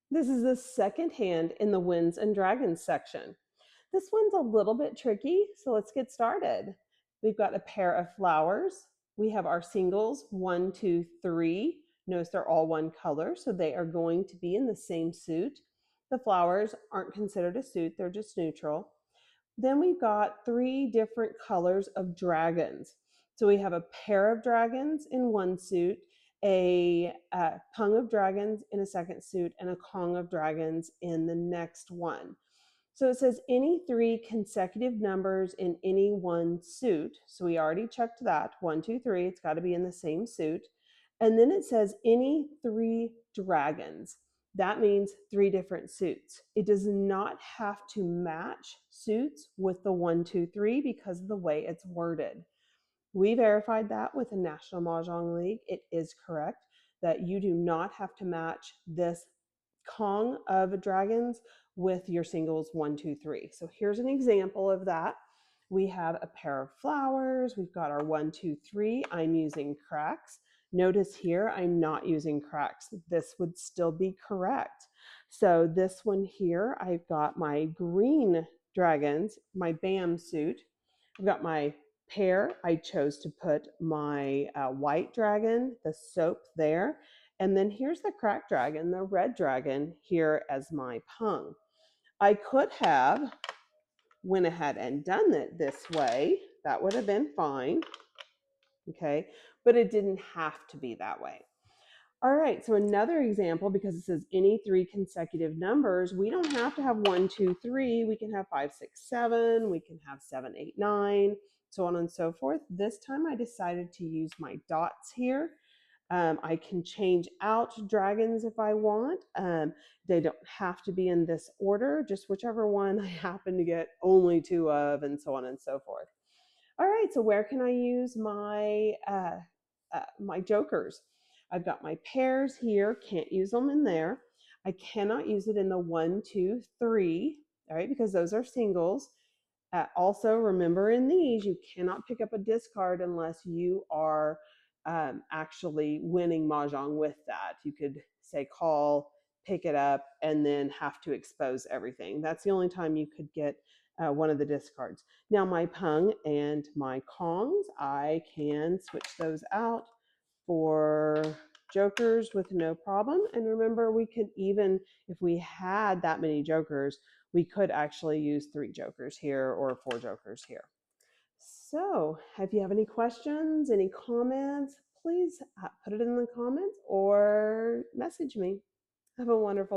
This is the second hand in the Winds and Dragons section. This one's a little bit tricky, so let's get started. We've got a pair of flowers. We have our singles, 1, 2, 3. Notice they're all one color, so they are going to be in the same suit. The flowers aren't considered a suit, they're just neutral. Then we've got 3 different colors of dragons. So we have a pair of dragons in one suit, a pung of dragons in a second suit, and a kong of dragons in the next one. So it says any 3 consecutive numbers in any one suit. So we already checked that, 1, 2, 3, it's got to be in the same suit. And then it says any 3 dragons. That means 3 different suits. It does not have to match suits with the 1, 2, 3 because of the way it's worded. We verified that with the National Mahjong League. It is correct that you do not have to match this Kong of dragons with your singles 1, 2, 3. So here's an example of that. We have a pair of flowers. We've got our 1, 2, 3. I'm using cracks. Notice here, I'm not using cracks. This would still be correct. So this one here, I've got my green dragons, my BAM suit. I've got my pair. I chose to put my white dragon, the soap there. And then here's the crack dragon, the red dragon here as my pung. I could have went ahead and done it this way. That would have been fine. Okay, but it didn't have to be that way. All right, so another example, because it says any 3 consecutive numbers, we don't have to have 1, 2, 3. We can have 5, 6, 7. We can have 7, 8, 9, so on and so forth. This time I decided to use my dots here. I can change out dragons if I want. They don't have to be in this order, just whichever one I happen to get only 2 of, and so on and so forth. All right, so where can I use my my jokers? I've got my pairs here, can't use them in there. I cannot use it in the 1, 2, 3, all right, because those are singles. Also, remember in these, you cannot pick up a discard unless you are actually winning Mahjong with that. You could say call, pick it up, and then have to expose everything. That's the only time you could get one of the discards. Now my pung and my kongs, I can switch those out for jokers with no problem. And remember, we could even, if we had that many jokers, we could actually use 3 jokers here or 4 jokers here. So if you have any questions, any comments, please put it in the comments or message me. Have a wonderful